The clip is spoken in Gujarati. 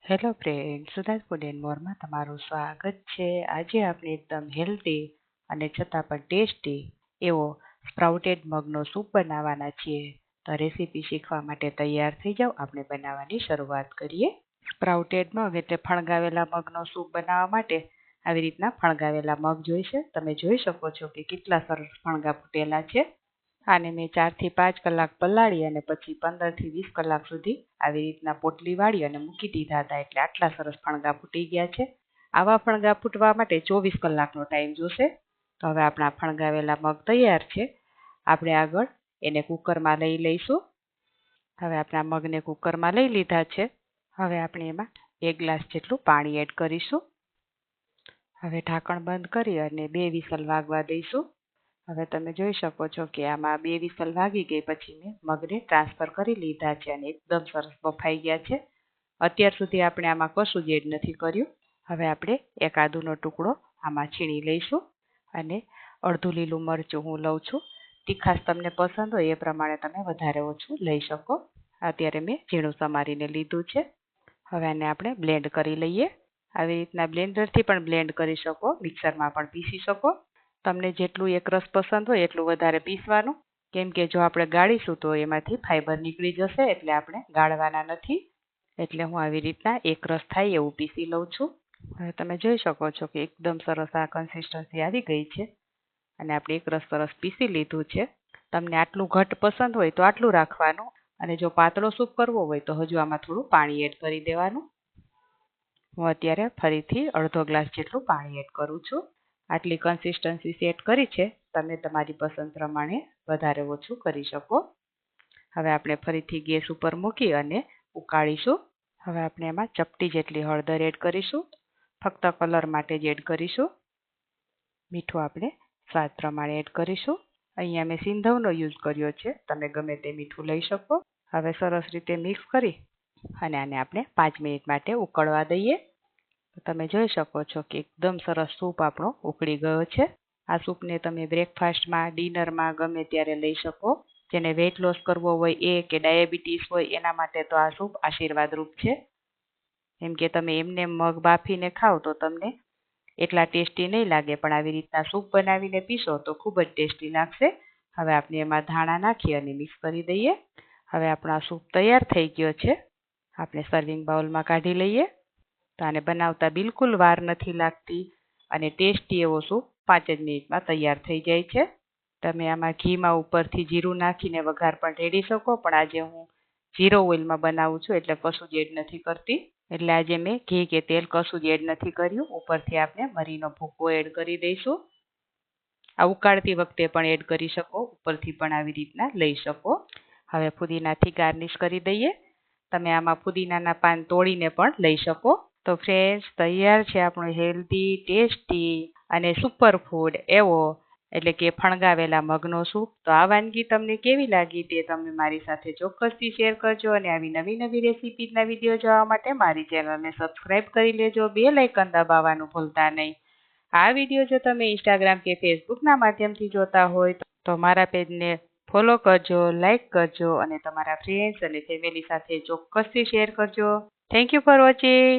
હેલો ફ્રેન્ડ, સુધાસ ફૂડ એન્ડ મોરમાં તમારું સ્વાગત છે. આજે આપણે એકદમ હેલ્ધી અને છતાં પણ ટેસ્ટી એવો સ્પ્રાઉટેડ મગનો સૂપ બનાવવાના છીએ. તો રેસીપી શીખવા માટે તૈયાર થઈ જાઓ. આપણે બનાવવાની શરૂઆત કરીએ. સ્પ્રાઉટેડ મગ એટલે ફણગાવેલા મગનો સૂપ બનાવવા માટે આવી રીતના ફણગાવેલા મગ જોઈશે. તમે જોઈ શકો છો કે કેટલા સરસ ફણગા ફૂટેલા છે. આને મેં 4 થી 5 કલાક પલાળી અને પછી 15 થી 20 કલાક સુધી આવી રીતના પોટલી વાળી અને મૂકી દીધા હતા. એટલે આટલા સરસ ફણગા ફૂટી ગયા છે. આવા ફણગા ફૂટવા માટે 24 કલાકનો ટાઈમ જોશે. તો હવે આપણા ફણગાવેલા મગ તૈયાર છે. આપણે આગળ એને કુકરમાં લઈ લઈશું. હવે આપણા મગને કુકરમાં લઈ લીધા છે. હવે આપણે એમાં 1 ગ્લાસ જેટલું પાણી એડ કરીશું. હવે ઢાંકણ બંધ કરી અને 2 વિસલ વાગવા દઈશું. હવે તમે જોઈ શકો છો કે આમાં 2 વિસલ વાગી ગઈ પછી મેં મગને ટ્રાન્સફર કરી લીધા છે અને એકદમ સરસ બફાઈ ગયા છે. અત્યાર સુધી આપણે આમાં કશું જ એડ નથી કર્યું. હવે આપણે એક આદુનો ટુકડો આમાં છીણી લઈશું અને અડધું લીલું મરચું હું લઉં છું. તીખાશ તમને પસંદ હોય એ પ્રમાણે તમે વધારે ઓછું લઈ શકો. અત્યારે મેં ઝીણું સમારીને લીધું છે. હવે આને આપણે બ્લેન્ડ કરી લઈએ. આવી રીતના બ્લેન્ડરથી પણ બ્લેન્ડ કરી શકો, મિક્સરમાં પણ પીસી શકો. તમને જેટલું એક રસ પસંદ હોય એટલું વધારે પીસવાનું. કેમ કે જો આપણે ગાળીશું તો એમાંથી ફાઈબર નીકળી જશે, એટલે આપણે ગાળવાના નથી. એટલે હું આવી રીતના એક રસ થાય એવું પીસી લઉં છું. હવે તમે જોઈ શકો છો કે એકદમ સરસ આ કન્સિસ્ટન્સી આવી ગઈ છે અને આપણે એક રસ સરસ પીસી લીધું છે. તમને આટલું ઘટ પસંદ હોય તો આટલું રાખવાનું અને જો પાતળો સૂપ કરવો હોય તો હજુ આમાં થોડું પાણી એડ કરી દેવાનું. હું અત્યારે ફરીથી અડધો ગ્લાસ જેટલું પાણી એડ કરું છું. આટલી કન્સિસ્ટન્સી સેટ કરી છે. તમે તમારી પસંદ પ્રમાણે વધારે ઓછું કરી શકો. હવે આપણે ફરીથી ગેસ ઉપર મૂકી અને ઉકાળીશું. હવે આપણે એમાં ચપટી જેટલી હળદર એડ કરીશું. ફક્ત કલર માટે જ એડ કરીશું. મીઠું આપણે સ્વાદ પ્રમાણે એડ કરીશું. અહીંયા મેં સિંધવનો યુઝ કર્યો છે. તમે ગમે તે મીઠું લઈ શકો. હવે સરસ રીતે મિક્સ કરી અને આને આપણે 5 મિનિટ માટે ઉકળવા દઈએ. તમે જોઈ શકો છો કે એકદમ સરસ સૂપ આપણો ઉકળી ગયો છે. આ સૂપને તમે બ્રેકફાસ્ટમાં, ડિનરમાં ગમે ત્યારે લઈ શકો. જેને વેઇટ લોસ કરવો હોય એ કે ડાયાબિટીસ હોય એના માટે તો આ સૂપ આશીર્વાદરૂપ છે. એમ કે તમે એમને મગ બાફીને ખાઓ તો તમને એટલા ટેસ્ટી નહીં લાગે, પણ આવી રીતના સૂપ બનાવીને પીશો તો ખૂબ જ ટેસ્ટી લાગશે. હવે આપણે એમાં ધાણા નાખી અને મિક્સ કરી દઈએ. હવે આપણો આ સૂપ તૈયાર થઈ ગયો છે. આપણે સર્વિંગ બાઉલમાં કાઢી લઈએ. તો આને બનાવતા બિલકુલ વાર નથી લાગતી અને ટેસ્ટી એવો સૂપ 5 જ મિનિટમાં તૈયાર થઈ જાય છે. તમે આમાં ઘીમાં ઉપરથી જીરું નાખીને વઘાર પણ રેડી શકો, પણ આજે હું ઝીરો ઓઇલમાં બનાવું છું એટલે કશું જ એડ નથી કરતી. એટલે આજે મેં ઘી કે તેલ કશું જ એડ નથી કર્યું. ઉપરથી આપણે મરીનો ભૂકો એડ કરી દઈશું. આ ઉકાળતી વખતે પણ એડ કરી શકો, ઉપરથી પણ આવી રીતના લઈ શકો. હવે ફુદીનાથી ગાર્નિશ કરી દઈએ. તમે આમાં ફુદીનાના પાન તોડીને પણ લઈ શકો. તો ફ્રેન્ડ્સ, તૈયાર છે આપણો હેલ્ધી, ટેસ્ટી અને સુપર ફૂડ એવો એટલે કે ફણગાવેલા મગનો સૂપ. તો આ વાનગી તમને કેવી લાગી તે તમે મારી સાથે ચોક્કસથી શેર કરજો અને આવી નવી નવી રેસીપીના વિડીયો જોવા માટે મારી ચેનલને સબસ્ક્રાઈબ કરી લેજો. બેલ આઇકન દબાવવાનું ભૂલતા નહીં. આ વિડીયો જો તમે ઇન્સ્ટાગ્રામ કે ફેસબુકના માધ્યમથી જોતા હોય તો મારા પેજને ફોલો કરજો, લાઈક કરજો અને તમારા ફ્રેન્ડ્સ અને ફેમિલી સાથે ચોક્કસથી શેર કરજો. Thank you for watching.